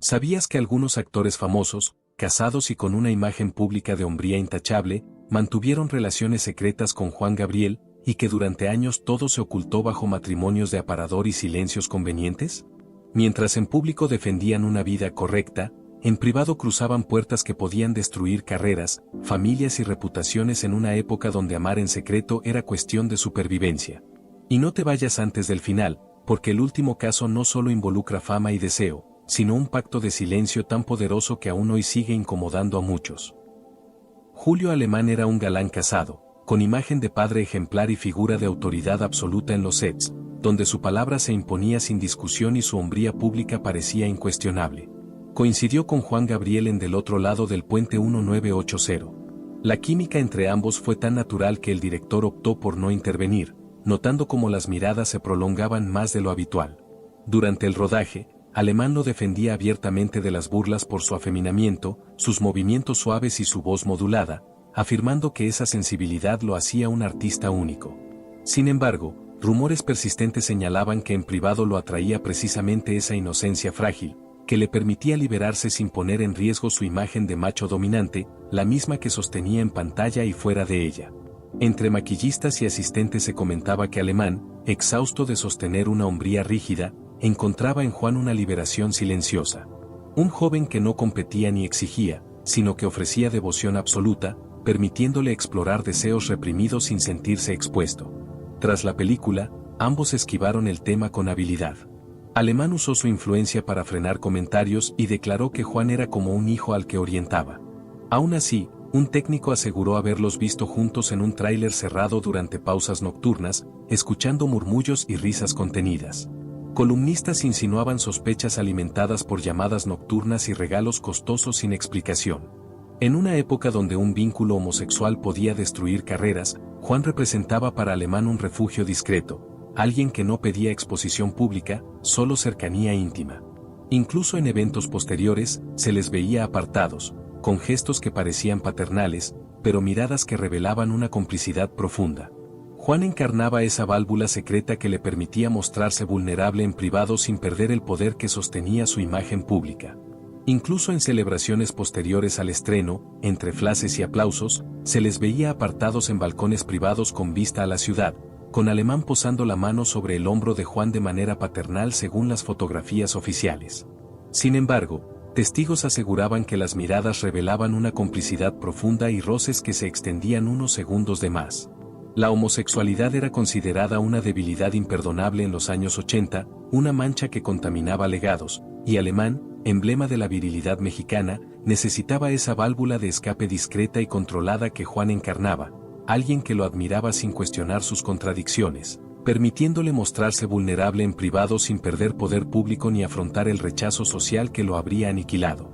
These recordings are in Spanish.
¿Sabías que algunos actores famosos, casados y con una imagen pública de hombría intachable, mantuvieron relaciones secretas con Juan Gabriel, y que durante años todo se ocultó bajo matrimonios de aparador y silencios convenientes? Mientras en público defendían una vida correcta, en privado cruzaban puertas que podían destruir carreras, familias y reputaciones en una época donde amar en secreto era cuestión de supervivencia. Y no te vayas antes del final, porque el último caso no solo involucra fama y deseo, sino un pacto de silencio tan poderoso que aún hoy sigue incomodando a muchos. Julio Alemán era un galán casado, con imagen de padre ejemplar y figura de autoridad absoluta en los sets, donde su palabra se imponía sin discusión y su hombría pública parecía incuestionable. Coincidió con Juan Gabriel en Del otro lado del puente 1980. La química entre ambos fue tan natural que el director optó por no intervenir, notando cómo las miradas se prolongaban más de lo habitual. Durante el rodaje, Alemán lo defendía abiertamente de las burlas por su afeminamiento, sus movimientos suaves y su voz modulada, afirmando que esa sensibilidad lo hacía un artista único. Sin embargo, rumores persistentes señalaban que en privado lo atraía precisamente esa inocencia frágil, que le permitía liberarse sin poner en riesgo su imagen de macho dominante, la misma que sostenía en pantalla y fuera de ella. Entre maquillistas y asistentes se comentaba que Alemán, exhausto de sostener una hombría rígida, encontraba en Juan una liberación silenciosa. Un joven que no competía ni exigía, sino que ofrecía devoción absoluta, permitiéndole explorar deseos reprimidos sin sentirse expuesto. Tras la película, ambos esquivaron el tema con habilidad. Alemán usó su influencia para frenar comentarios y declaró que Juan era como un hijo al que orientaba. Aún así, un técnico aseguró haberlos visto juntos en un tráiler cerrado durante pausas nocturnas, escuchando murmullos y risas contenidas. Columnistas insinuaban sospechas alimentadas por llamadas nocturnas y regalos costosos sin explicación. En una época donde un vínculo homosexual podía destruir carreras, Juan representaba para Alemán un refugio discreto, alguien que no pedía exposición pública, solo cercanía íntima. Incluso en eventos posteriores, se les veía apartados, con gestos que parecían paternales, pero miradas que revelaban una complicidad profunda. Juan encarnaba esa válvula secreta que le permitía mostrarse vulnerable en privado sin perder el poder que sostenía su imagen pública. Incluso en celebraciones posteriores al estreno, entre flashes y aplausos, se les veía apartados en balcones privados con vista a la ciudad, con Alemán posando la mano sobre el hombro de Juan de manera paternal según las fotografías oficiales. Sin embargo, testigos aseguraban que las miradas revelaban una complicidad profunda y roces que se extendían unos segundos de más. La homosexualidad era considerada una debilidad imperdonable en los años 80, una mancha que contaminaba legados, y Alemán, emblema de la virilidad mexicana, necesitaba esa válvula de escape discreta y controlada que Juan encarnaba, alguien que lo admiraba sin cuestionar sus contradicciones, permitiéndole mostrarse vulnerable en privado sin perder poder público ni afrontar el rechazo social que lo habría aniquilado.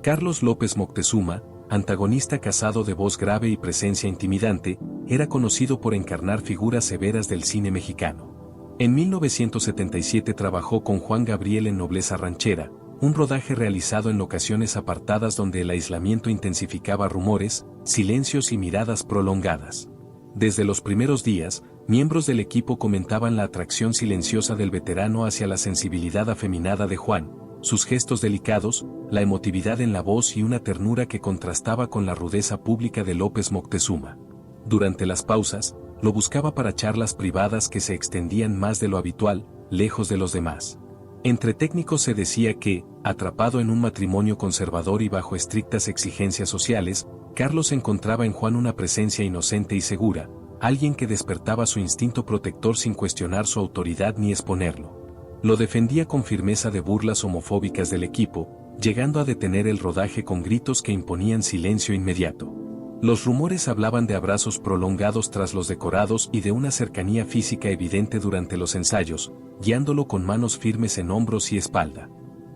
Carlos López Moctezuma, antagonista casado de voz grave y presencia intimidante, era conocido por encarnar figuras severas del cine mexicano. En 1977 trabajó con Juan Gabriel en Nobleza Ranchera, un rodaje realizado en locaciones apartadas donde el aislamiento intensificaba rumores, silencios y miradas prolongadas. Desde los primeros días, miembros del equipo comentaban la atracción silenciosa del veterano hacia la sensibilidad afeminada de Juan, sus gestos delicados, la emotividad en la voz y una ternura que contrastaba con la rudeza pública de López Moctezuma. Durante las pausas, lo buscaba para charlas privadas que se extendían más de lo habitual, lejos de los demás. Entre técnicos se decía que, atrapado en un matrimonio conservador y bajo estrictas exigencias sociales, Carlos encontraba en Juan una presencia inocente y segura, alguien que despertaba su instinto protector sin cuestionar su autoridad ni exponerlo. Lo defendía con firmeza de burlas homofóbicas del equipo, llegando a detener el rodaje con gritos que imponían silencio inmediato. Los rumores hablaban de abrazos prolongados tras los decorados y de una cercanía física evidente durante los ensayos, guiándolo con manos firmes en hombros y espalda.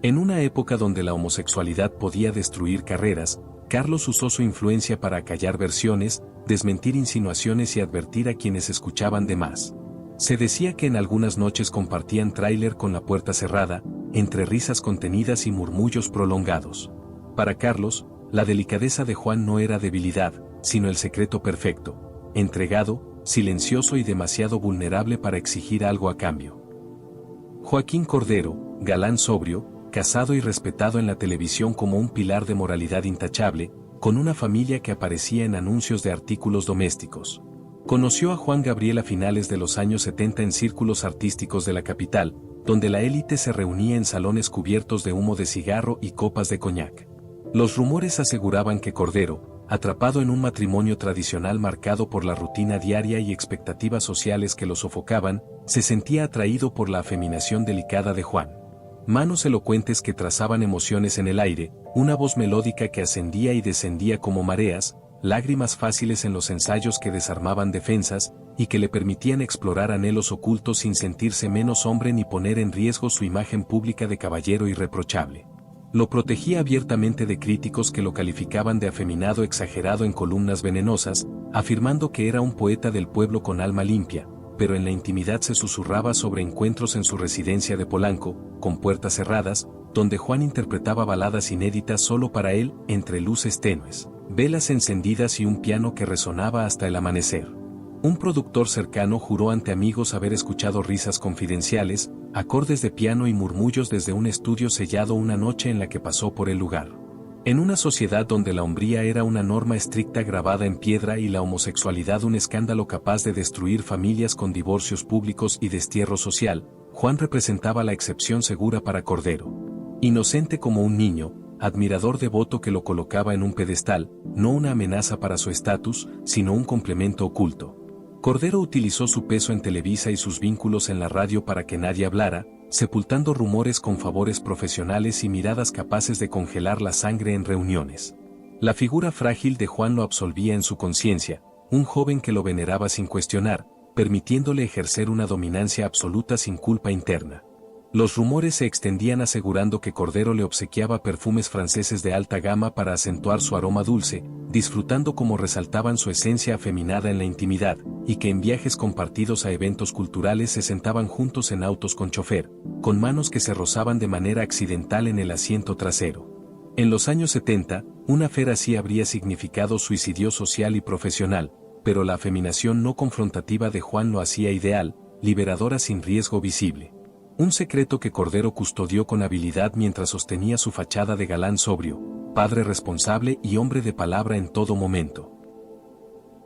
En una época donde la homosexualidad podía destruir carreras, Carlos usó su influencia para acallar versiones, desmentir insinuaciones y advertir a quienes escuchaban de más. Se decía que en algunas noches compartían tráiler con la puerta cerrada, entre risas contenidas y murmullos prolongados. Para Carlos, la delicadeza de Juan no era debilidad, sino el secreto perfecto, entregado, silencioso y demasiado vulnerable para exigir algo a cambio. Joaquín Cordero, galán sobrio, casado y respetado en la televisión como un pilar de moralidad intachable, con una familia que aparecía en anuncios de artículos domésticos. Conoció a Juan Gabriel a finales de los años 70 en círculos artísticos de la capital, donde la élite se reunía en salones cubiertos de humo de cigarro y copas de coñac. Los rumores aseguraban que Cordero, atrapado en un matrimonio tradicional marcado por la rutina diaria y expectativas sociales que lo sofocaban, se sentía atraído por la afeminación delicada de Juan. Manos elocuentes que trazaban emociones en el aire, una voz melódica que ascendía y descendía como mareas, lágrimas fáciles en los ensayos que desarmaban defensas, y que le permitían explorar anhelos ocultos sin sentirse menos hombre ni poner en riesgo su imagen pública de caballero irreprochable. Lo protegía abiertamente de críticos que lo calificaban de afeminado exagerado en columnas venenosas, afirmando que era un poeta del pueblo con alma limpia, pero en la intimidad se susurraba sobre encuentros en su residencia de Polanco, con puertas cerradas, donde Juan interpretaba baladas inéditas solo para él, entre luces tenues, velas encendidas y un piano que resonaba hasta el amanecer. Un productor cercano juró ante amigos haber escuchado risas confidenciales, acordes de piano y murmullos desde un estudio sellado una noche en la que pasó por el lugar. En una sociedad donde la hombría era una norma estricta grabada en piedra y la homosexualidad un escándalo capaz de destruir familias con divorcios públicos y destierro social, Juan representaba la excepción segura para Cordero. Inocente como un niño, admirador devoto que lo colocaba en un pedestal, no una amenaza para su estatus, sino un complemento oculto. Cordero utilizó su peso en Televisa y sus vínculos en la radio para que nadie hablara, sepultando rumores con favores profesionales y miradas capaces de congelar la sangre en reuniones. La figura frágil de Juan lo absolvía en su conciencia, un joven que lo veneraba sin cuestionar, permitiéndole ejercer una dominancia absoluta sin culpa interna. Los rumores se extendían asegurando que Cordero le obsequiaba perfumes franceses de alta gama para acentuar su aroma dulce, disfrutando como resaltaban su esencia afeminada en la intimidad, y que en viajes compartidos a eventos culturales se sentaban juntos en autos con chofer, con manos que se rozaban de manera accidental en el asiento trasero. En los años 70, una fe así habría significado suicidio social y profesional, pero la afeminación no confrontativa de Juan lo hacía ideal, liberadora sin riesgo visible. Un secreto que Cordero custodió con habilidad mientras sostenía su fachada de galán sobrio, padre responsable y hombre de palabra en todo momento.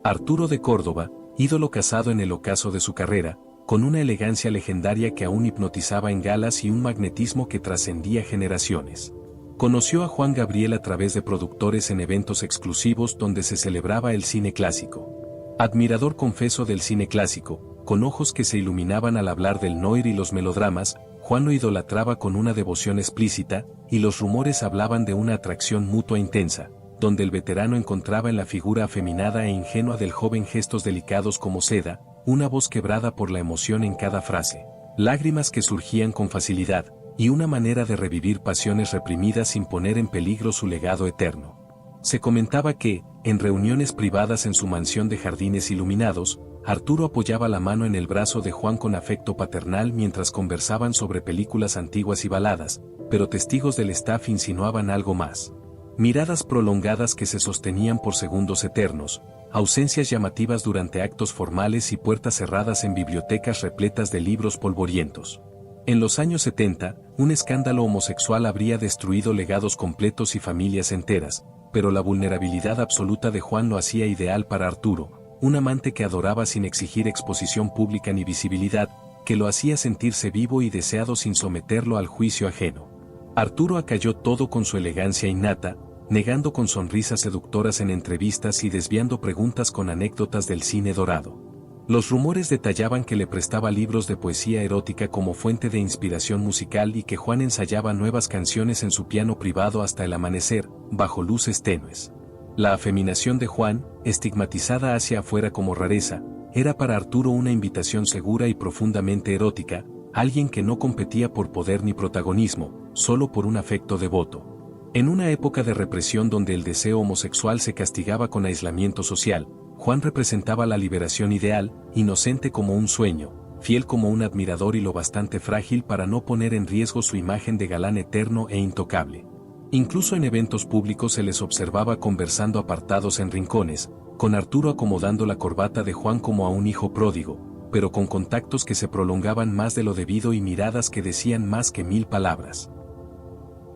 Arturo de Córdoba, ídolo casado en el ocaso de su carrera, con una elegancia legendaria que aún hipnotizaba en galas y un magnetismo que trascendía generaciones. Conoció a Juan Gabriel a través de productores en eventos exclusivos donde se celebraba el cine clásico. Admirador confeso del cine clásico, con ojos que se iluminaban al hablar del noir y los melodramas, Juan lo idolatraba con una devoción explícita, y los rumores hablaban de una atracción mutua intensa, donde el veterano encontraba en la figura afeminada e ingenua del joven gestos delicados como seda, una voz quebrada por la emoción en cada frase, lágrimas que surgían con facilidad, y una manera de revivir pasiones reprimidas sin poner en peligro su legado eterno. Se comentaba que, en reuniones privadas en su mansión de jardines iluminados, Arturo apoyaba la mano en el brazo de Juan con afecto paternal mientras conversaban sobre películas antiguas y baladas, pero testigos del staff insinuaban algo más. Miradas prolongadas que se sostenían por segundos eternos, ausencias llamativas durante actos formales y puertas cerradas en bibliotecas repletas de libros polvorientos. En los años 70, un escándalo homosexual habría destruido legados completos y familias enteras, pero la vulnerabilidad absoluta de Juan lo hacía ideal para Arturo, un amante que adoraba sin exigir exposición pública ni visibilidad, que lo hacía sentirse vivo y deseado sin someterlo al juicio ajeno. Arturo acalló todo con su elegancia innata, negando con sonrisas seductoras en entrevistas y desviando preguntas con anécdotas del cine dorado. Los rumores detallaban que le prestaba libros de poesía erótica como fuente de inspiración musical y que Juan ensayaba nuevas canciones en su piano privado hasta el amanecer, bajo luces tenues. La afeminación de Juan, estigmatizada hacia afuera como rareza, era para Arturo una invitación segura y profundamente erótica, alguien que no competía por poder ni protagonismo, solo por un afecto devoto. En una época de represión donde el deseo homosexual se castigaba con aislamiento social, Juan representaba la liberación ideal, inocente como un sueño, fiel como un admirador y lo bastante frágil para no poner en riesgo su imagen de galán eterno e intocable. Incluso en eventos públicos se les observaba conversando apartados en rincones, con Arturo acomodando la corbata de Juan como a un hijo pródigo, pero con contactos que se prolongaban más de lo debido y miradas que decían más que 1000 palabras.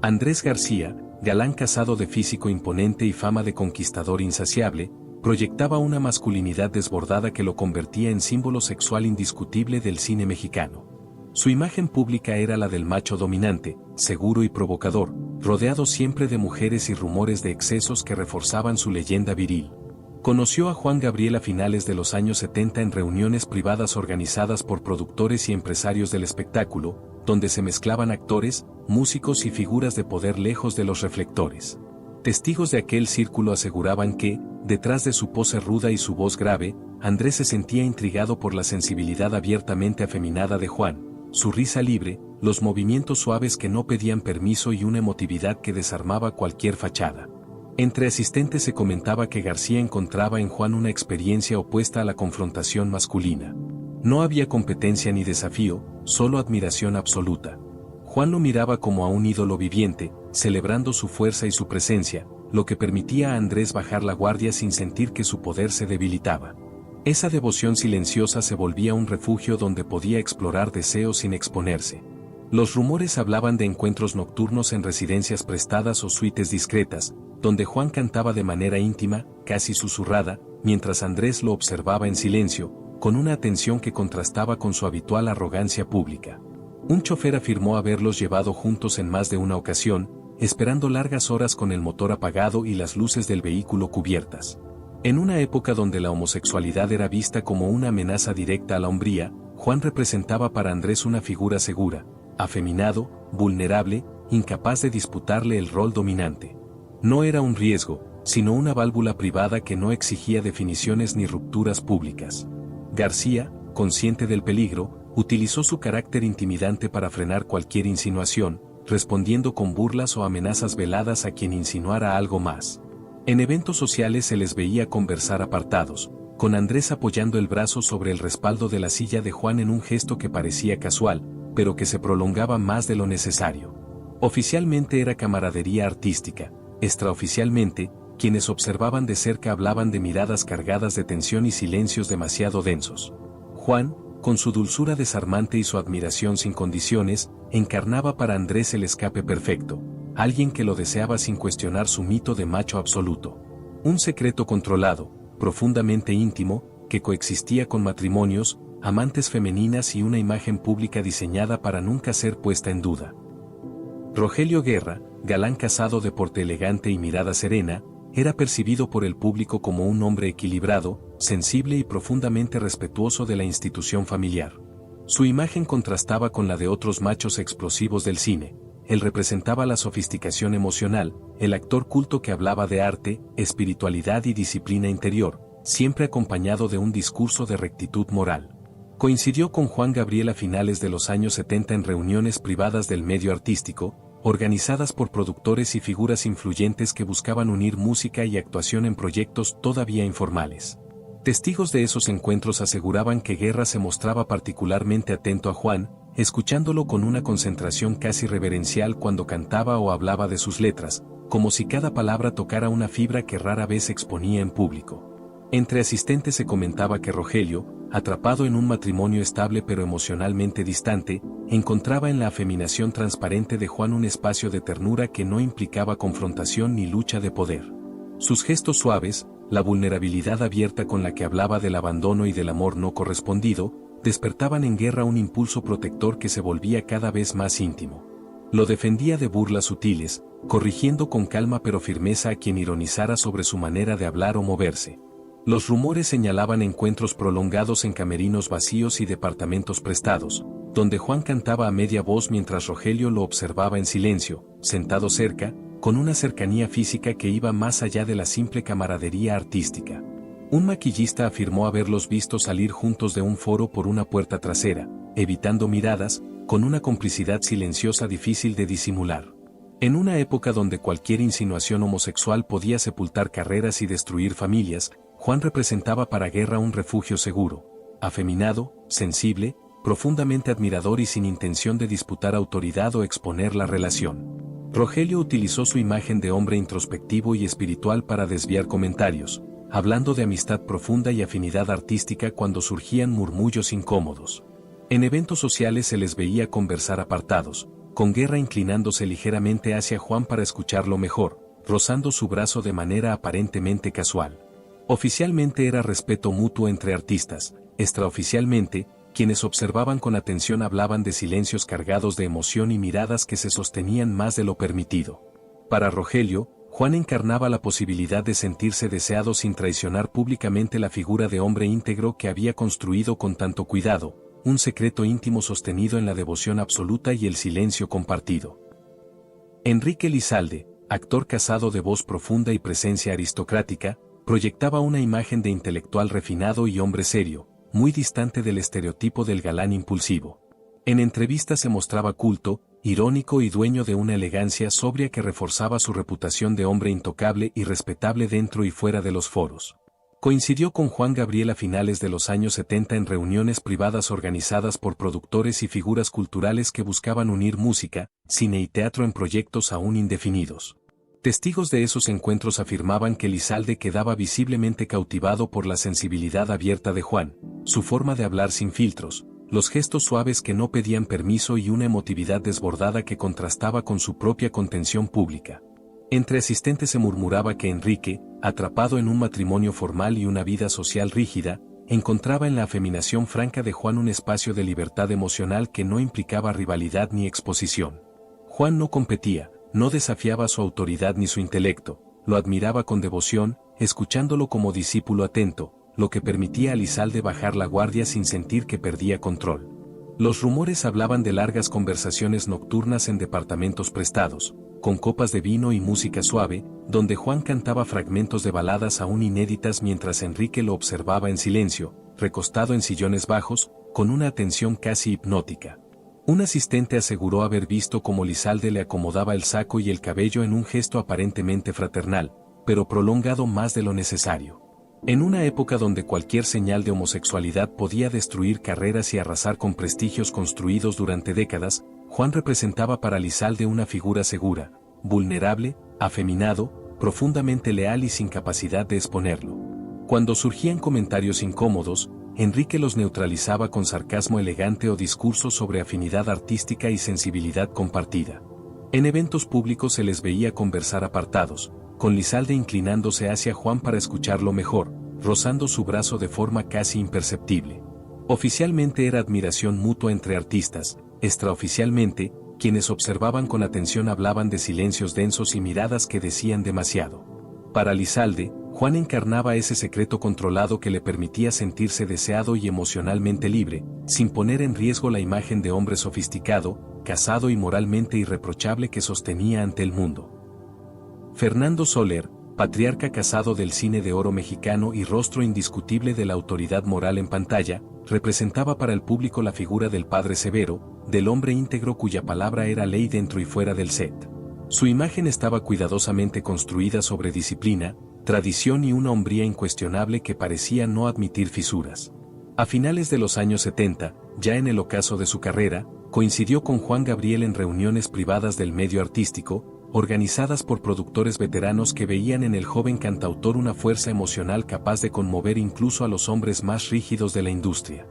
Andrés García, galán casado de físico imponente y fama de conquistador insaciable, proyectaba una masculinidad desbordada que lo convertía en símbolo sexual indiscutible del cine mexicano. Su imagen pública era la del macho dominante, seguro y provocador, rodeado siempre de mujeres y rumores de excesos que reforzaban su leyenda viril. Conoció a Juan Gabriel a finales de los años 70 en reuniones privadas organizadas por productores y empresarios del espectáculo, donde se mezclaban actores, músicos y figuras de poder lejos de los reflectores. Testigos de aquel círculo aseguraban que, detrás de su pose ruda y su voz grave, Andrés se sentía intrigado por la sensibilidad abiertamente afeminada de Juan, su risa libre, los movimientos suaves que no pedían permiso y una emotividad que desarmaba cualquier fachada. Entre asistentes se comentaba que García encontraba en Juan una experiencia opuesta a la confrontación masculina. No había competencia ni desafío, solo admiración absoluta. Juan lo miraba como a un ídolo viviente, celebrando su fuerza y su presencia, lo que permitía a Andrés bajar la guardia sin sentir que su poder se debilitaba. Esa devoción silenciosa se volvía un refugio donde podía explorar deseos sin exponerse. Los rumores hablaban de encuentros nocturnos en residencias prestadas o suites discretas, donde Juan cantaba de manera íntima, casi susurrada, mientras Andrés lo observaba en silencio, con una atención que contrastaba con su habitual arrogancia pública. Un chofer afirmó haberlos llevado juntos en más de una ocasión, esperando largas horas con el motor apagado y las luces del vehículo cubiertas. En una época donde la homosexualidad era vista como una amenaza directa a la hombría, Juan representaba para Andrés una figura segura, afeminado, vulnerable, incapaz de disputarle el rol dominante. No era un riesgo, sino una válvula privada que no exigía definiciones ni rupturas públicas. García, consciente del peligro, utilizó su carácter intimidante para frenar cualquier insinuación, respondiendo con burlas o amenazas veladas a quien insinuara algo más. En eventos sociales se les veía conversar apartados, con Andrés apoyando el brazo sobre el respaldo de la silla de Juan en un gesto que parecía casual, pero que se prolongaba más de lo necesario. Oficialmente era camaradería artística, extraoficialmente, quienes observaban de cerca hablaban de miradas cargadas de tensión y silencios demasiado densos. Juan, con su dulzura desarmante y su admiración sin condiciones, encarnaba para Andrés el escape perfecto, alguien que lo deseaba sin cuestionar su mito de macho absoluto. Un secreto controlado, profundamente íntimo, que coexistía con matrimonios, amantes femeninas y una imagen pública diseñada para nunca ser puesta en duda. Rogelio Guerra, galán casado de porte elegante y mirada serena, era percibido por el público como un hombre equilibrado, sensible y profundamente respetuoso de la institución familiar. Su imagen contrastaba con la de otros machos explosivos del cine. Él representaba la sofisticación emocional, el actor culto que hablaba de arte, espiritualidad y disciplina interior, siempre acompañado de un discurso de rectitud moral. Coincidió con Juan Gabriel a finales de los años 70 en reuniones privadas del medio artístico, organizadas por productores y figuras influyentes que buscaban unir música y actuación en proyectos todavía informales. Testigos de esos encuentros aseguraban que Guerra se mostraba particularmente atento a Juan, escuchándolo con una concentración casi reverencial cuando cantaba o hablaba de sus letras, como si cada palabra tocara una fibra que rara vez exponía en público. Entre asistentes se comentaba que Rogelio, atrapado en un matrimonio estable pero emocionalmente distante, encontraba en la afeminación transparente de Juan un espacio de ternura que no implicaba confrontación ni lucha de poder. Sus gestos suaves, la vulnerabilidad abierta con la que hablaba del abandono y del amor no correspondido, despertaban en Guerra un impulso protector que se volvía cada vez más íntimo. Lo defendía de burlas sutiles, corrigiendo con calma pero firmeza a quien ironizara sobre su manera de hablar o moverse. Los rumores señalaban encuentros prolongados en camerinos vacíos y departamentos prestados, donde Juan cantaba a media voz mientras Rogelio lo observaba en silencio, sentado cerca, con una cercanía física que iba más allá de la simple camaradería artística. Un maquillista afirmó haberlos visto salir juntos de un foro por una puerta trasera, evitando miradas, con una complicidad silenciosa difícil de disimular. En una época donde cualquier insinuación homosexual podía sepultar carreras y destruir familias, Juan representaba para Guerra un refugio seguro, afeminado, sensible, profundamente admirador y sin intención de disputar autoridad o exponer la relación. Rogelio utilizó su imagen de hombre introspectivo y espiritual para desviar comentarios, hablando de amistad profunda y afinidad artística cuando surgían murmullos incómodos. En eventos sociales se les veía conversar apartados, con Guerra inclinándose ligeramente hacia Juan para escucharlo mejor, rozando su brazo de manera aparentemente casual. Oficialmente era respeto mutuo entre artistas, extraoficialmente, quienes observaban con atención hablaban de silencios cargados de emoción y miradas que se sostenían más de lo permitido. Para Rogelio, Juan encarnaba la posibilidad de sentirse deseado sin traicionar públicamente la figura de hombre íntegro que había construido con tanto cuidado, un secreto íntimo sostenido en la devoción absoluta y el silencio compartido. Enrique Lizalde, actor casado de voz profunda y presencia aristocrática, proyectaba una imagen de intelectual refinado y hombre serio, muy distante del estereotipo del galán impulsivo. En entrevistas se mostraba culto, irónico y dueño de una elegancia sobria que reforzaba su reputación de hombre intocable y respetable dentro y fuera de los foros. Coincidió con Juan Gabriel a finales de los años 70 en reuniones privadas organizadas por productores y figuras culturales que buscaban unir música, cine y teatro en proyectos aún indefinidos. Testigos de esos encuentros afirmaban que Lizalde quedaba visiblemente cautivado por la sensibilidad abierta de Juan, su forma de hablar sin filtros, los gestos suaves que no pedían permiso y una emotividad desbordada que contrastaba con su propia contención pública. Entre asistentes se murmuraba que Enrique, atrapado en un matrimonio formal y una vida social rígida, encontraba en la afeminación franca de Juan un espacio de libertad emocional que no implicaba rivalidad ni exposición. Juan no competía, no desafiaba su autoridad ni su intelecto, lo admiraba con devoción, escuchándolo como discípulo atento, lo que permitía a Lizalde bajar la guardia sin sentir que perdía control. Los rumores hablaban de largas conversaciones nocturnas en departamentos prestados, con copas de vino y música suave, donde Juan cantaba fragmentos de baladas aún inéditas mientras Enrique lo observaba en silencio, recostado en sillones bajos, con una atención casi hipnótica. Un asistente aseguró haber visto cómo Lizalde le acomodaba el saco y el cabello en un gesto aparentemente fraternal, pero prolongado más de lo necesario. En una época donde cualquier señal de homosexualidad podía destruir carreras y arrasar con prestigios construidos durante décadas, Juan representaba para Lizalde una figura segura, vulnerable, afeminado, profundamente leal y sin capacidad de exponerlo. Cuando surgían comentarios incómodos, Enrique los neutralizaba con sarcasmo elegante o discursos sobre afinidad artística y sensibilidad compartida. En eventos públicos se les veía conversar apartados, con Lizalde inclinándose hacia Juan para escucharlo mejor, rozando su brazo de forma casi imperceptible. Oficialmente era admiración mutua entre artistas, extraoficialmente, quienes observaban con atención hablaban de silencios densos y miradas que decían demasiado. Para Lizalde, Juan encarnaba ese secreto controlado que le permitía sentirse deseado y emocionalmente libre, sin poner en riesgo la imagen de hombre sofisticado, casado y moralmente irreprochable que sostenía ante el mundo. Fernando Soler, patriarca casado del cine de oro mexicano y rostro indiscutible de la autoridad moral en pantalla, representaba para el público la figura del padre severo, del hombre íntegro cuya palabra era ley dentro y fuera del set. Su imagen estaba cuidadosamente construida sobre disciplina, tradición y una hombría incuestionable que parecía no admitir fisuras. A finales de los años 70, ya en el ocaso de su carrera, coincidió con Juan Gabriel en reuniones privadas del medio artístico, organizadas por productores veteranos que veían en el joven cantautor una fuerza emocional capaz de conmover incluso a los hombres más rígidos de la industria.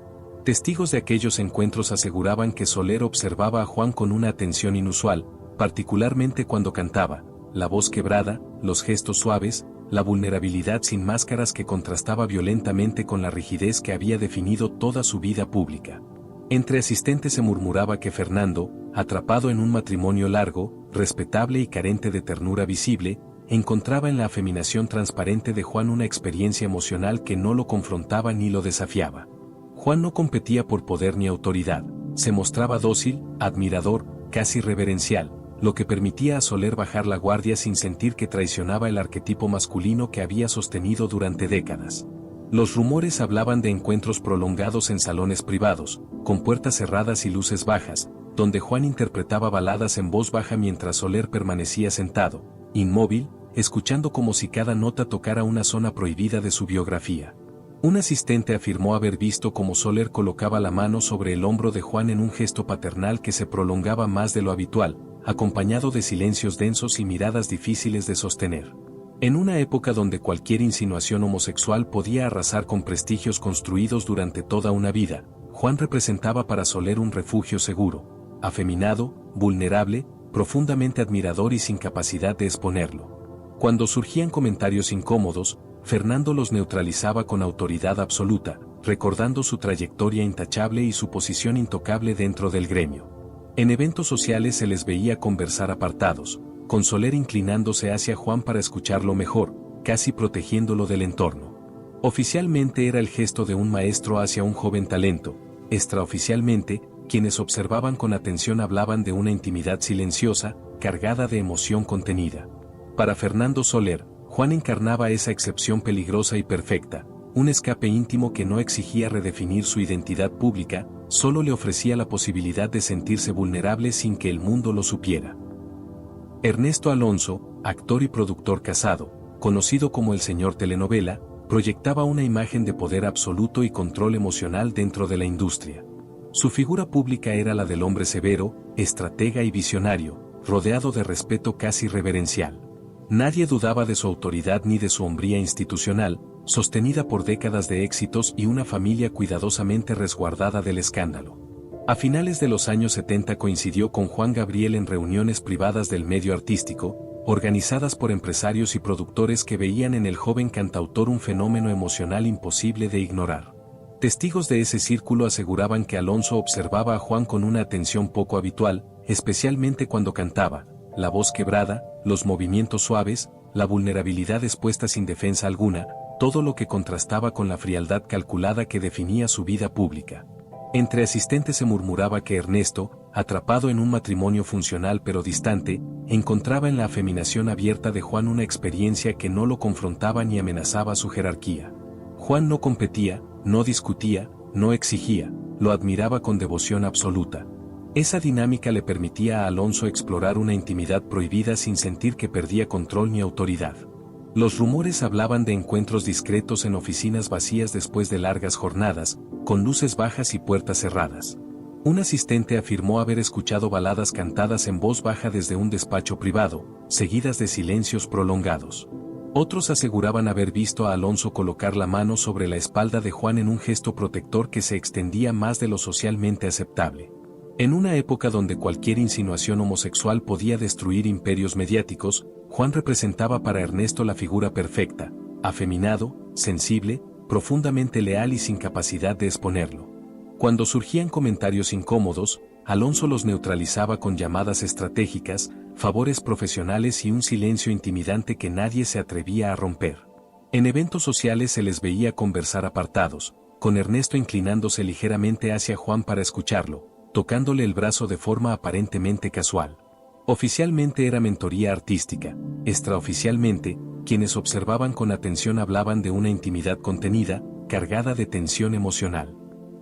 Testigos de aquellos encuentros aseguraban que Soler observaba a Juan con una atención inusual, particularmente cuando cantaba, la voz quebrada, los gestos suaves, la vulnerabilidad sin máscaras que contrastaba violentamente con la rigidez que había definido toda su vida pública. Entre asistentes se murmuraba que Fernando, atrapado en un matrimonio largo, respetable y carente de ternura visible, encontraba en la afeminación transparente de Juan una experiencia emocional que no lo confrontaba ni lo desafiaba. Juan no competía por poder ni autoridad, se mostraba dócil, admirador, casi reverencial, lo que permitía a Soler bajar la guardia sin sentir que traicionaba el arquetipo masculino que había sostenido durante décadas. Los rumores hablaban de encuentros prolongados en salones privados, con puertas cerradas y luces bajas, donde Juan interpretaba baladas en voz baja mientras Soler permanecía sentado, inmóvil, escuchando como si cada nota tocara una zona prohibida de su biografía. Un asistente afirmó haber visto cómo Soler colocaba la mano sobre el hombro de Juan en un gesto paternal que se prolongaba más de lo habitual, acompañado de silencios densos y miradas difíciles de sostener. En una época donde cualquier insinuación homosexual podía arrasar con prestigios construidos durante toda una vida, Juan representaba para Soler un refugio seguro, afeminado, vulnerable, profundamente admirador y sin capacidad de exponerlo. Cuando surgían comentarios incómodos, Fernando los neutralizaba con autoridad absoluta, recordando su trayectoria intachable y su posición intocable dentro del gremio. En eventos sociales se les veía conversar apartados, con Soler inclinándose hacia Juan para escucharlo mejor, casi protegiéndolo del entorno. Oficialmente era el gesto de un maestro hacia un joven talento, extraoficialmente, quienes observaban con atención hablaban de una intimidad silenciosa, cargada de emoción contenida. Para Fernando Soler, Juan encarnaba esa excepción peligrosa y perfecta, un escape íntimo que no exigía redefinir su identidad pública, solo le ofrecía la posibilidad de sentirse vulnerable sin que el mundo lo supiera. Ernesto Alonso, actor y productor casado, conocido como el señor telenovela, proyectaba una imagen de poder absoluto y control emocional dentro de la industria. Su figura pública era la del hombre severo, estratega y visionario, rodeado de respeto casi reverencial. Nadie dudaba de su autoridad ni de su hombría institucional, sostenida por décadas de éxitos y una familia cuidadosamente resguardada del escándalo. A finales de los años 70 coincidió con Juan Gabriel en reuniones privadas del medio artístico, organizadas por empresarios y productores que veían en el joven cantautor un fenómeno emocional imposible de ignorar. Testigos de ese círculo aseguraban que Alonso observaba a Juan con una atención poco habitual, especialmente cuando cantaba, la voz quebrada, los movimientos suaves, la vulnerabilidad expuesta sin defensa alguna, todo lo que contrastaba con la frialdad calculada que definía su vida pública. Entre asistentes se murmuraba que Ernesto, atrapado en un matrimonio funcional pero distante, encontraba en la afeminación abierta de Juan una experiencia que no lo confrontaba ni amenazaba su jerarquía. Juan no competía, no discutía, no exigía, lo admiraba con devoción absoluta. Esa dinámica le permitía a Alonso explorar una intimidad prohibida sin sentir que perdía control ni autoridad. Los rumores hablaban de encuentros discretos en oficinas vacías después de largas jornadas, con luces bajas y puertas cerradas. Un asistente afirmó haber escuchado baladas cantadas en voz baja desde un despacho privado, seguidas de silencios prolongados. Otros aseguraban haber visto a Alonso colocar la mano sobre la espalda de Juan en un gesto protector que se extendía más de lo socialmente aceptable. En una época donde cualquier insinuación homosexual podía destruir imperios mediáticos, Juan representaba para Ernesto la figura perfecta, afeminado, sensible, profundamente leal y sin capacidad de exponerlo. Cuando surgían comentarios incómodos, Alonso los neutralizaba con llamadas estratégicas, favores profesionales y un silencio intimidante que nadie se atrevía a romper. En eventos sociales se les veía conversar apartados, con Ernesto inclinándose ligeramente hacia Juan para escucharlo, tocándole el brazo de forma aparentemente casual. Oficialmente era mentoría artística, extraoficialmente, quienes observaban con atención hablaban de una intimidad contenida, cargada de tensión emocional.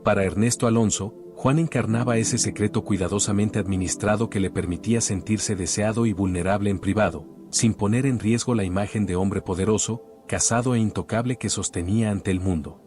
Para Ernesto Alonso, Juan encarnaba ese secreto cuidadosamente administrado que le permitía sentirse deseado y vulnerable en privado, sin poner en riesgo la imagen de hombre poderoso, casado e intocable que sostenía ante el mundo.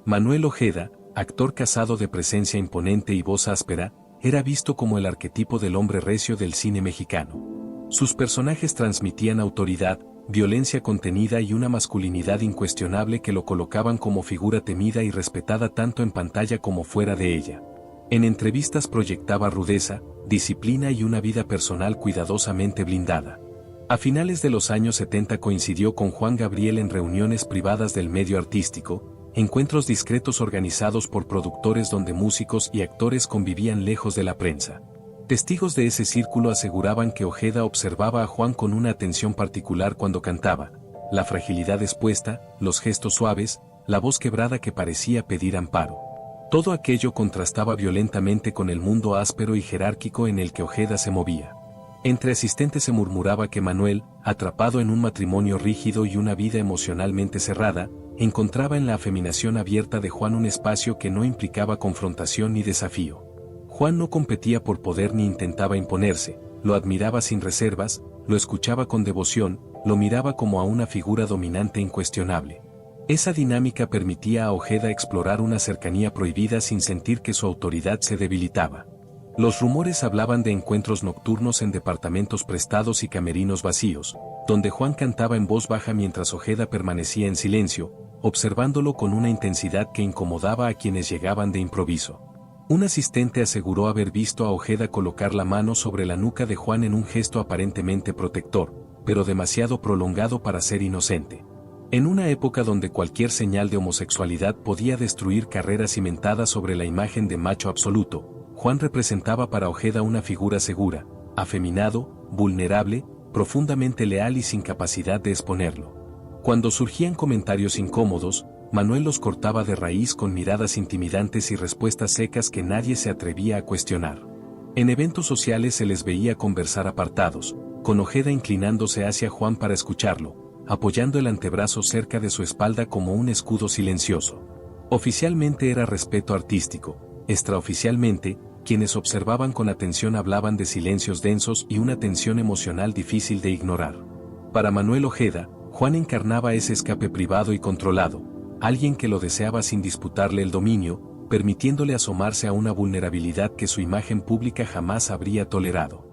Manuel Ojeda, actor casado de presencia imponente y voz áspera, era visto como el arquetipo del hombre recio del cine mexicano. Sus personajes transmitían autoridad, violencia contenida y una masculinidad incuestionable que lo colocaban como figura temida y respetada tanto en pantalla como fuera de ella. En entrevistas proyectaba rudeza, disciplina y una vida personal cuidadosamente blindada. A finales de los años 70 coincidió con Juan Gabriel en reuniones privadas del medio artístico, encuentros discretos organizados por productores donde músicos y actores convivían lejos de la prensa. Testigos de ese círculo aseguraban que Ojeda observaba a Juan con una atención particular cuando cantaba, la fragilidad expuesta, los gestos suaves, la voz quebrada que parecía pedir amparo. Todo aquello contrastaba violentamente con el mundo áspero y jerárquico en el que Ojeda se movía. Entre asistentes se murmuraba que Manuel, atrapado en un matrimonio rígido y una vida emocionalmente cerrada, encontraba en la afeminación abierta de Juan un espacio que no implicaba confrontación ni desafío. Juan no competía por poder ni intentaba imponerse, lo admiraba sin reservas, lo escuchaba con devoción, lo miraba como a una figura dominante e incuestionable. Esa dinámica permitía a Ojeda explorar una cercanía prohibida sin sentir que su autoridad se debilitaba. Los rumores hablaban de encuentros nocturnos en departamentos prestados y camerinos vacíos, donde Juan cantaba en voz baja mientras Ojeda permanecía en silencio, observándolo con una intensidad que incomodaba a quienes llegaban de improviso. Un asistente aseguró haber visto a Ojeda colocar la mano sobre la nuca de Juan en un gesto aparentemente protector, pero demasiado prolongado para ser inocente. En una época donde cualquier señal de homosexualidad podía destruir carreras cimentadas sobre la imagen de macho absoluto, Juan representaba para Ojeda una figura segura, afeminado, vulnerable, profundamente leal y sin capacidad de exponerlo. Cuando surgían comentarios incómodos, Manuel los cortaba de raíz con miradas intimidantes y respuestas secas que nadie se atrevía a cuestionar. En eventos sociales se les veía conversar apartados, con Ojeda inclinándose hacia Juan para escucharlo, apoyando el antebrazo cerca de su espalda como un escudo silencioso. Oficialmente era respeto artístico, extraoficialmente, quienes observaban con atención hablaban de silencios densos y una tensión emocional difícil de ignorar. Para Manuel Ojeda, Juan encarnaba ese escape privado y controlado, alguien que lo deseaba sin disputarle el dominio, permitiéndole asomarse a una vulnerabilidad que su imagen pública jamás habría tolerado.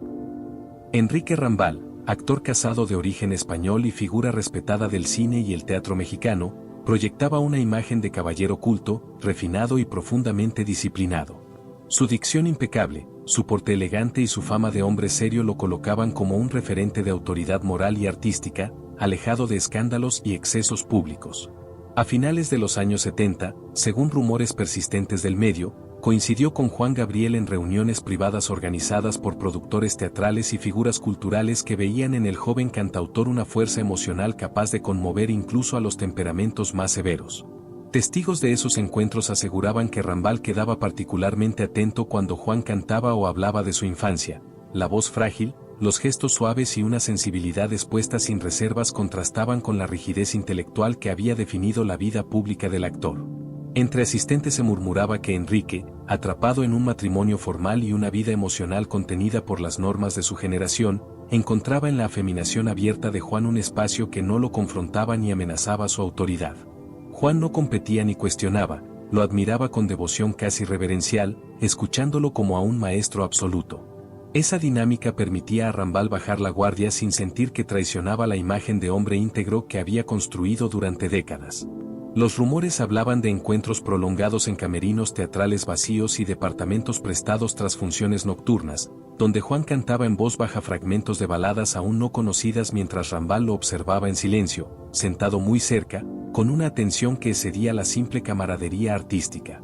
Enrique Rambal, actor casado de origen español y figura respetada del cine y el teatro mexicano, proyectaba una imagen de caballero culto, refinado y profundamente disciplinado. Su dicción impecable, su porte elegante y su fama de hombre serio lo colocaban como un referente de autoridad moral y artística, alejado de escándalos y excesos públicos. A finales de los años 70, según rumores persistentes del medio, coincidió con Juan Gabriel en reuniones privadas organizadas por productores teatrales y figuras culturales que veían en el joven cantautor una fuerza emocional capaz de conmover incluso a los temperamentos más severos. Testigos de esos encuentros aseguraban que Rambal quedaba particularmente atento cuando Juan cantaba o hablaba de su infancia. La voz frágil, los gestos suaves y una sensibilidad expuesta sin reservas contrastaban con la rigidez intelectual que había definido la vida pública del actor. Entre asistentes se murmuraba que Enrique, atrapado en un matrimonio formal y una vida emocional contenida por las normas de su generación, encontraba en la afeminación abierta de Juan un espacio que no lo confrontaba ni amenazaba su autoridad. Juan no competía ni cuestionaba, lo admiraba con devoción casi reverencial, escuchándolo como a un maestro absoluto. Esa dinámica permitía a Rambal bajar la guardia sin sentir que traicionaba la imagen de hombre íntegro que había construido durante décadas. Los rumores hablaban de encuentros prolongados en camerinos teatrales vacíos y departamentos prestados tras funciones nocturnas, donde Juan cantaba en voz baja fragmentos de baladas aún no conocidas mientras Rambal lo observaba en silencio, sentado muy cerca, con una atención que excedía la simple camaradería artística.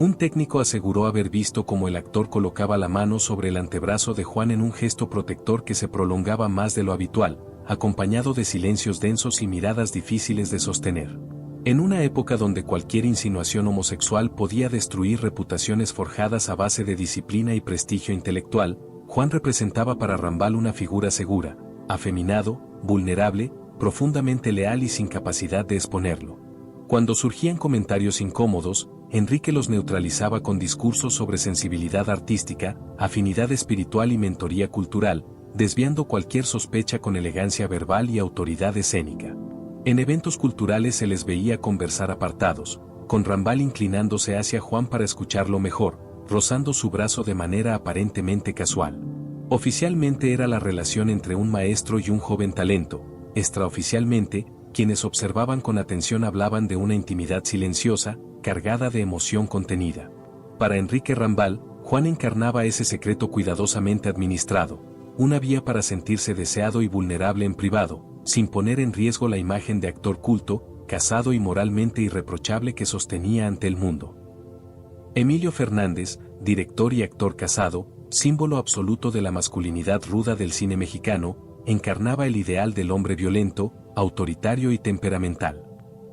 Un técnico aseguró haber visto cómo el actor colocaba la mano sobre el antebrazo de Juan en un gesto protector que se prolongaba más de lo habitual, acompañado de silencios densos y miradas difíciles de sostener. En una época donde cualquier insinuación homosexual podía destruir reputaciones forjadas a base de disciplina y prestigio intelectual, Juan representaba para Rambal una figura segura, afeminado, vulnerable, profundamente leal y sin capacidad de exponerlo. Cuando surgían comentarios incómodos, Enrique los neutralizaba con discursos sobre sensibilidad artística, afinidad espiritual y mentoría cultural, desviando cualquier sospecha con elegancia verbal y autoridad escénica. En eventos culturales se les veía conversar apartados, con Rambal inclinándose hacia Juan para escucharlo mejor, rozando su brazo de manera aparentemente casual. Oficialmente era la relación entre un maestro y un joven talento, extraoficialmente, quienes observaban con atención hablaban de una intimidad silenciosa, cargada de emoción contenida. Para Enrique Rambal, Juan encarnaba ese secreto cuidadosamente administrado, una vía para sentirse deseado y vulnerable en privado, sin poner en riesgo la imagen de actor culto, casado y moralmente irreprochable que sostenía ante el mundo. Emilio Fernández, director y actor casado, símbolo absoluto de la masculinidad ruda del cine mexicano, encarnaba el ideal del hombre violento, autoritario y temperamental.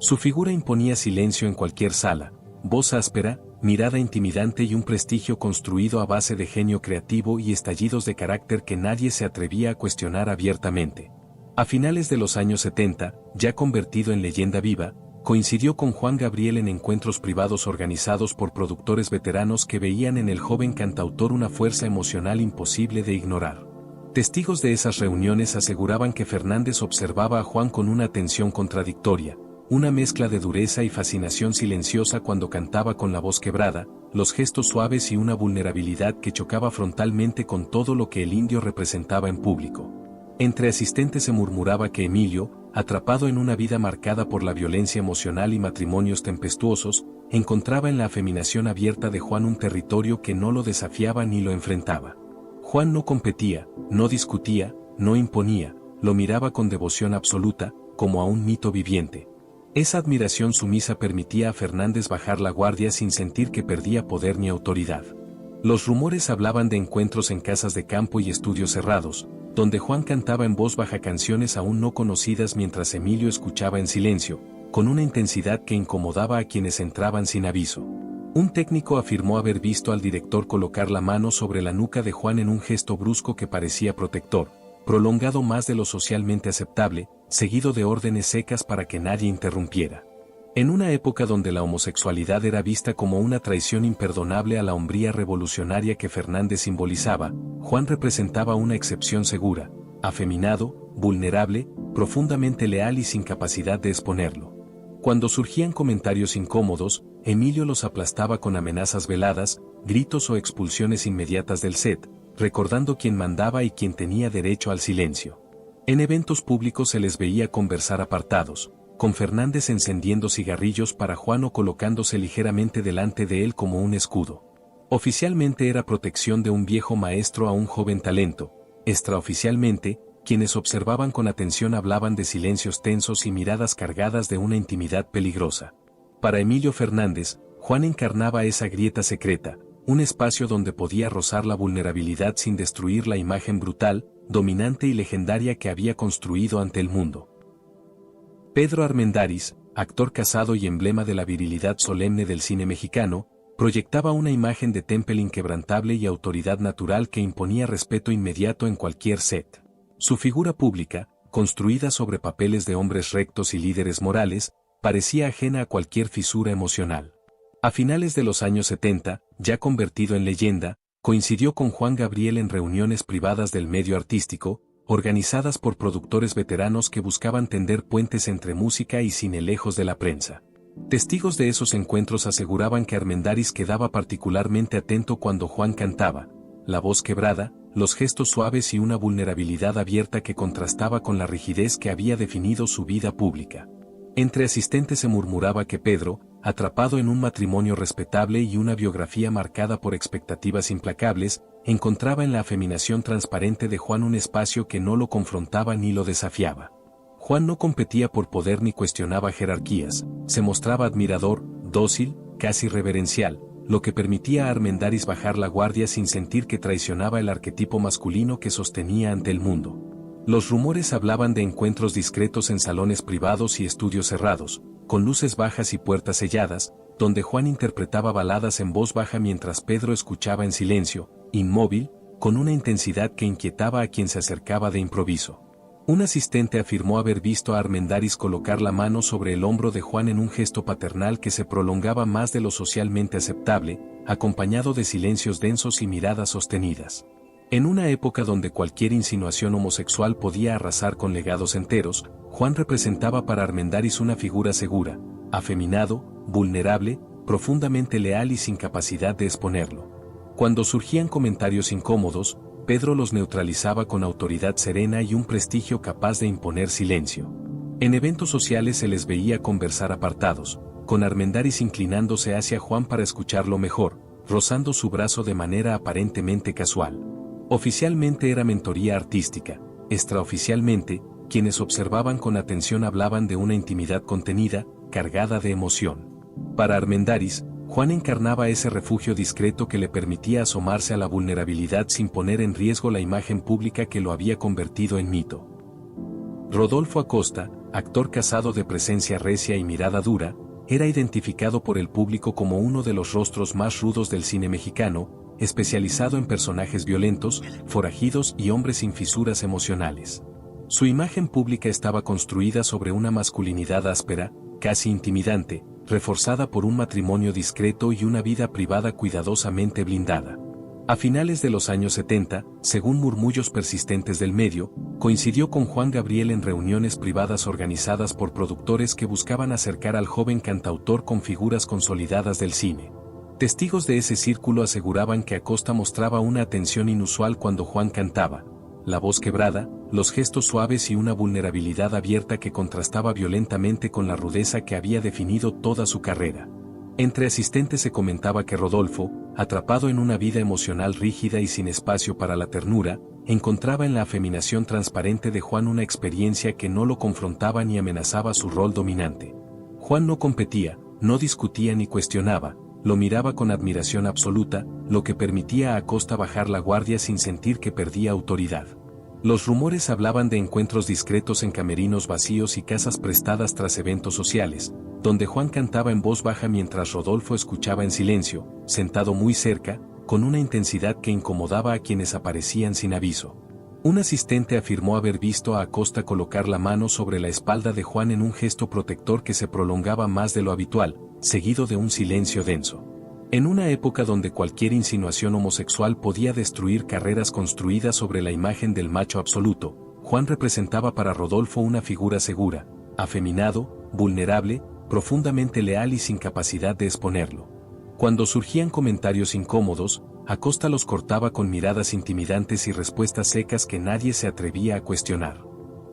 Su figura imponía silencio en cualquier sala, voz áspera, mirada intimidante y un prestigio construido a base de genio creativo y estallidos de carácter que nadie se atrevía a cuestionar abiertamente. A finales de los años 70, ya convertido en leyenda viva, coincidió con Juan Gabriel en encuentros privados organizados por productores veteranos que veían en el joven cantautor una fuerza emocional imposible de ignorar. Testigos de esas reuniones aseguraban que Fernández observaba a Juan con una atención contradictoria, una mezcla de dureza y fascinación silenciosa cuando cantaba con la voz quebrada, los gestos suaves y una vulnerabilidad que chocaba frontalmente con todo lo que el indio representaba en público. Entre asistentes se murmuraba que Emilio, atrapado en una vida marcada por la violencia emocional y matrimonios tempestuosos, encontraba en la afeminación abierta de Juan un territorio que no lo desafiaba ni lo enfrentaba. Juan no competía, no discutía, no imponía, lo miraba con devoción absoluta, como a un mito viviente. Esa admiración sumisa permitía a Fernández bajar la guardia sin sentir que perdía poder ni autoridad. Los rumores hablaban de encuentros en casas de campo y estudios cerrados, donde Juan cantaba en voz baja canciones aún no conocidas mientras Emilio escuchaba en silencio, con una intensidad que incomodaba a quienes entraban sin aviso. Un técnico afirmó haber visto al director colocar la mano sobre la nuca de Juan en un gesto brusco que parecía protector, prolongado más de lo socialmente aceptable, seguido de órdenes secas para que nadie interrumpiera. En una época donde la homosexualidad era vista como una traición imperdonable a la hombría revolucionaria que Fernández simbolizaba, Juan representaba una excepción segura, afeminado, vulnerable, profundamente leal y sin capacidad de exponerlo. Cuando surgían comentarios incómodos, Emilio los aplastaba con amenazas veladas, gritos o expulsiones inmediatas del set, recordando quién mandaba y quién tenía derecho al silencio. En eventos públicos se les veía conversar apartados, con Fernández encendiendo cigarrillos para Juan o colocándose ligeramente delante de él como un escudo. Oficialmente era protección de un viejo maestro a un joven talento, extraoficialmente, quienes observaban con atención hablaban de silencios tensos y miradas cargadas de una intimidad peligrosa. Para Emilio Fernández, Juan encarnaba esa grieta secreta, un espacio donde podía rozar la vulnerabilidad sin destruir la imagen brutal, dominante y legendaria que había construido ante el mundo. Pedro Armendáriz, actor casado y emblema de la virilidad solemne del cine mexicano, proyectaba una imagen de temple inquebrantable y autoridad natural que imponía respeto inmediato en cualquier set. Su figura pública, construida sobre papeles de hombres rectos y líderes morales, parecía ajena a cualquier fisura emocional. A finales de los años 70, ya convertido en leyenda, coincidió con Juan Gabriel en reuniones privadas del medio artístico, organizadas por productores veteranos que buscaban tender puentes entre música y cine lejos de la prensa. Testigos de esos encuentros aseguraban que Armendáriz quedaba particularmente atento cuando Juan cantaba, la voz quebrada, los gestos suaves y una vulnerabilidad abierta que contrastaba con la rigidez que había definido su vida pública. Entre asistentes se murmuraba que Pedro, atrapado en un matrimonio respetable y una biografía marcada por expectativas implacables, encontraba en la afeminación transparente de Juan un espacio que no lo confrontaba ni lo desafiaba. Juan no competía por poder ni cuestionaba jerarquías, se mostraba admirador, dócil, casi reverencial, lo que permitía a Armendáriz bajar la guardia sin sentir que traicionaba el arquetipo masculino que sostenía ante el mundo. Los rumores hablaban de encuentros discretos en salones privados y estudios cerrados, con luces bajas y puertas selladas, donde Juan interpretaba baladas en voz baja mientras Pedro escuchaba en silencio, inmóvil, con una intensidad que inquietaba a quien se acercaba de improviso. Un asistente afirmó haber visto a Armendáriz colocar la mano sobre el hombro de Juan en un gesto paternal que se prolongaba más de lo socialmente aceptable, acompañado de silencios densos y miradas sostenidas. En una época donde cualquier insinuación homosexual podía arrasar con legados enteros, Juan representaba para Armendáriz una figura segura, afeminado, vulnerable, profundamente leal y sin capacidad de exponerlo. Cuando surgían comentarios incómodos, Pedro los neutralizaba con autoridad serena y un prestigio capaz de imponer silencio. En eventos sociales se les veía conversar apartados, con Armendáriz inclinándose hacia Juan para escucharlo mejor, rozando su brazo de manera aparentemente casual. Oficialmente era mentoría artística, extraoficialmente, quienes observaban con atención hablaban de una intimidad contenida, cargada de emoción. Para Armendáriz, Juan encarnaba ese refugio discreto que le permitía asomarse a la vulnerabilidad sin poner en riesgo la imagen pública que lo había convertido en mito. Rodolfo Acosta, actor casado de presencia recia y mirada dura, era identificado por el público como uno de los rostros más rudos del cine mexicano, especializado en personajes violentos, forajidos y hombres sin fisuras emocionales. Su imagen pública estaba construida sobre una masculinidad áspera, casi intimidante, reforzada por un matrimonio discreto y una vida privada cuidadosamente blindada. A finales de los años 70, según murmullos persistentes del medio, coincidió con Juan Gabriel en reuniones privadas organizadas por productores que buscaban acercar al joven cantautor con figuras consolidadas del cine. Testigos de ese círculo aseguraban que Acosta mostraba una atención inusual cuando Juan cantaba, la voz quebrada, los gestos suaves y una vulnerabilidad abierta que contrastaba violentamente con la rudeza que había definido toda su carrera. Entre asistentes se comentaba que Rodolfo, atrapado en una vida emocional rígida y sin espacio para la ternura, encontraba en la afeminación transparente de Juan una experiencia que no lo confrontaba ni amenazaba su rol dominante. Juan no competía, no discutía ni cuestionaba, lo miraba con admiración absoluta, lo que permitía a Acosta bajar la guardia sin sentir que perdía autoridad. Los rumores hablaban de encuentros discretos en camerinos vacíos y casas prestadas tras eventos sociales, donde Juan cantaba en voz baja mientras Rodolfo escuchaba en silencio, sentado muy cerca, con una intensidad que incomodaba a quienes aparecían sin aviso. Un asistente afirmó haber visto a Acosta colocar la mano sobre la espalda de Juan en un gesto protector que se prolongaba más de lo habitual, seguido de un silencio denso. En una época donde cualquier insinuación homosexual podía destruir carreras construidas sobre la imagen del macho absoluto, Juan representaba para Rodolfo una figura segura, afeminado, vulnerable, profundamente leal y sin capacidad de exponerlo. Cuando surgían comentarios incómodos, Acosta los cortaba con miradas intimidantes y respuestas secas que nadie se atrevía a cuestionar.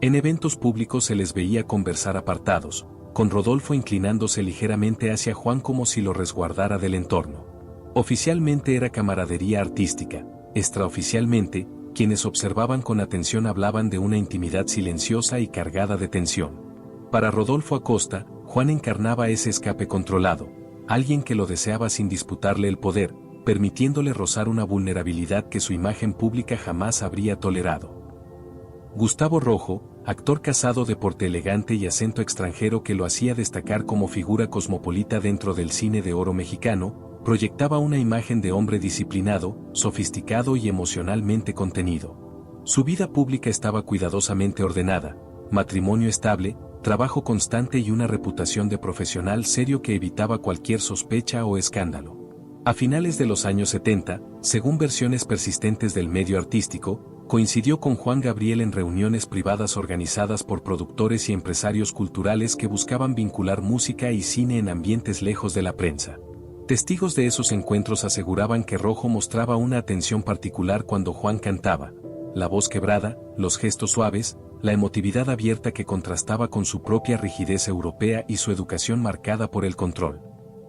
En eventos públicos se les veía conversar apartados, con Rodolfo inclinándose ligeramente hacia Juan como si lo resguardara del entorno. Oficialmente era camaradería artística, extraoficialmente, quienes observaban con atención hablaban de una intimidad silenciosa y cargada de tensión. Para Rodolfo Acosta, Juan encarnaba ese escape controlado, alguien que lo deseaba sin disputarle el poder, permitiéndole rozar una vulnerabilidad que su imagen pública jamás habría tolerado. Gustavo Rojo, actor casado de porte elegante y acento extranjero que lo hacía destacar como figura cosmopolita dentro del cine de oro mexicano, proyectaba una imagen de hombre disciplinado, sofisticado y emocionalmente contenido. Su vida pública estaba cuidadosamente ordenada, matrimonio estable, trabajo constante y una reputación de profesional serio que evitaba cualquier sospecha o escándalo. A finales de los años 70, según versiones persistentes del medio artístico, coincidió con Juan Gabriel en reuniones privadas organizadas por productores y empresarios culturales que buscaban vincular música y cine en ambientes lejos de la prensa. Testigos de esos encuentros aseguraban que Rojo mostraba una atención particular cuando Juan cantaba, la voz quebrada, los gestos suaves, la emotividad abierta que contrastaba con su propia rigidez europea y su educación marcada por el control.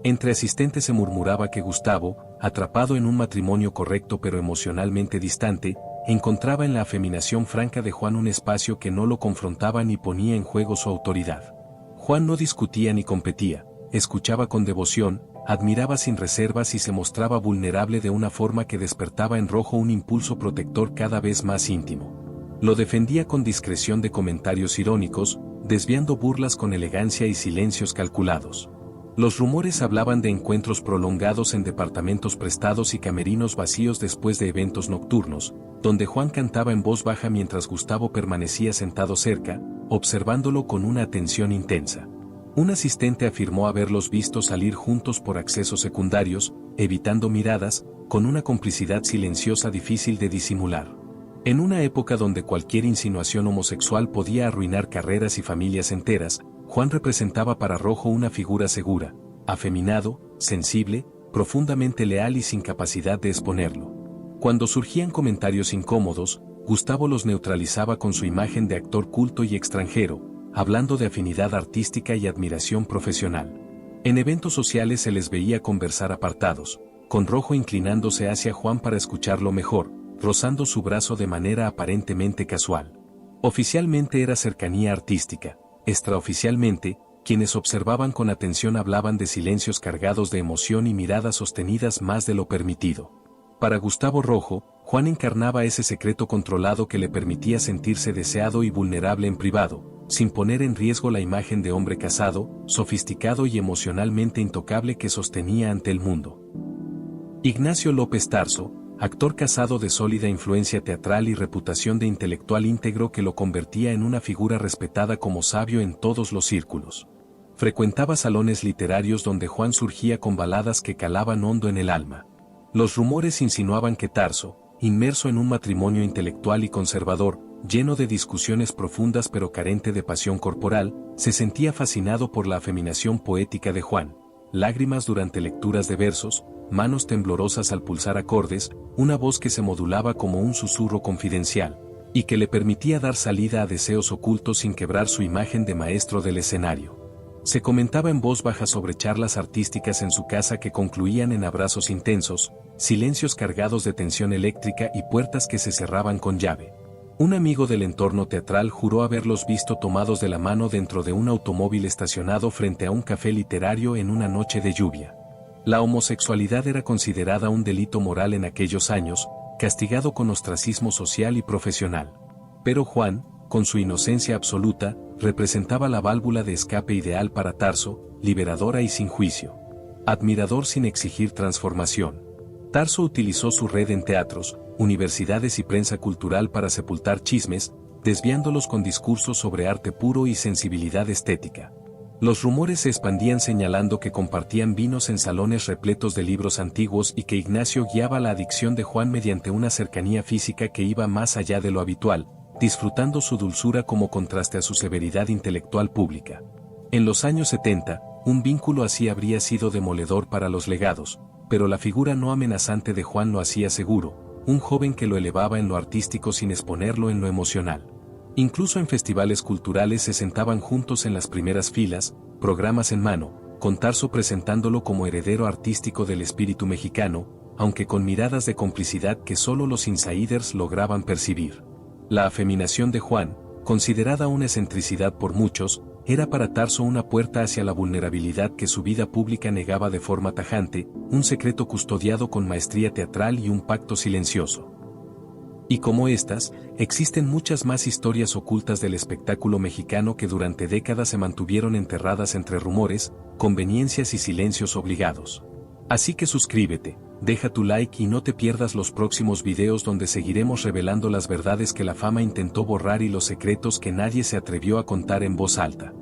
Entre asistentes se murmuraba que Gustavo, atrapado en un matrimonio correcto pero emocionalmente distante, encontraba en la afeminación franca de Juan un espacio que no lo confrontaba ni ponía en juego su autoridad. Juan no discutía ni competía, escuchaba con devoción, admiraba sin reservas y se mostraba vulnerable de una forma que despertaba en Rojo un impulso protector cada vez más íntimo. Lo defendía con discreción de comentarios irónicos, desviando burlas con elegancia y silencios calculados. Los rumores hablaban de encuentros prolongados en departamentos prestados y camerinos vacíos después de eventos nocturnos, donde Juan cantaba en voz baja mientras Gustavo permanecía sentado cerca, observándolo con una atención intensa. Un asistente afirmó haberlos visto salir juntos por accesos secundarios, evitando miradas, con una complicidad silenciosa difícil de disimular. En una época donde cualquier insinuación homosexual podía arruinar carreras y familias enteras, Juan representaba para Rojo una figura segura, afeminado, sensible, profundamente leal y sin capacidad de exponerlo. Cuando surgían comentarios incómodos, Gustavo los neutralizaba con su imagen de actor culto y extranjero, hablando de afinidad artística y admiración profesional. En eventos sociales se les veía conversar apartados, con Rojo inclinándose hacia Juan para escucharlo mejor, rozando su brazo de manera aparentemente casual. Oficialmente era cercanía artística. Extraoficialmente, quienes observaban con atención hablaban de silencios cargados de emoción y miradas sostenidas más de lo permitido. Para Gustavo Rojo, Juan encarnaba ese secreto controlado que le permitía sentirse deseado y vulnerable en privado, sin poner en riesgo la imagen de hombre casado, sofisticado y emocionalmente intocable que sostenía ante el mundo. Ignacio López Tarso, actor casado de sólida influencia teatral y reputación de intelectual íntegro que lo convertía en una figura respetada como sabio en todos los círculos. Frecuentaba salones literarios donde Juan surgía con baladas que calaban hondo en el alma. Los rumores insinuaban que Tarso, inmerso en un matrimonio intelectual y conservador, lleno de discusiones profundas pero carente de pasión corporal, se sentía fascinado por la afeminación poética de Juan, lágrimas durante lecturas de versos, manos temblorosas al pulsar acordes, una voz que se modulaba como un susurro confidencial, y que le permitía dar salida a deseos ocultos sin quebrar su imagen de maestro del escenario. Se comentaba en voz baja sobre charlas artísticas en su casa que concluían en abrazos intensos, silencios cargados de tensión eléctrica y puertas que se cerraban con llave. Un amigo del entorno teatral juró haberlos visto tomados de la mano dentro de un automóvil estacionado frente a un café literario en una noche de lluvia. La homosexualidad era considerada un delito moral en aquellos años, castigado con ostracismo social y profesional. Pero Juan, con su inocencia absoluta, representaba la válvula de escape ideal para Tarso, liberadora y sin juicio. Admirador sin exigir transformación. Tarso utilizó su red en teatros, universidades y prensa cultural para sepultar chismes, desviándolos con discursos sobre arte puro y sensibilidad estética. Los rumores se expandían señalando que compartían vinos en salones repletos de libros antiguos y que Ignacio guiaba la adicción de Juan mediante una cercanía física que iba más allá de lo habitual, disfrutando su dulzura como contraste a su severidad intelectual pública. En los años 70, un vínculo así habría sido demoledor para los legados, pero la figura no amenazante de Juan lo hacía seguro, un joven que lo elevaba en lo artístico sin exponerlo en lo emocional. Incluso en festivales culturales se sentaban juntos en las primeras filas, programas en mano, con Tarso presentándolo como heredero artístico del espíritu mexicano, aunque con miradas de complicidad que solo los insiders lograban percibir. La afeminación de Juan, considerada una excentricidad por muchos, era para Tarso una puerta hacia la vulnerabilidad que su vida pública negaba de forma tajante, un secreto custodiado con maestría teatral y un pacto silencioso. Y como estas, existen muchas más historias ocultas del espectáculo mexicano que durante décadas se mantuvieron enterradas entre rumores, conveniencias y silencios obligados. Así que suscríbete, deja tu like y no te pierdas los próximos videos donde seguiremos revelando las verdades que la fama intentó borrar y los secretos que nadie se atrevió a contar en voz alta.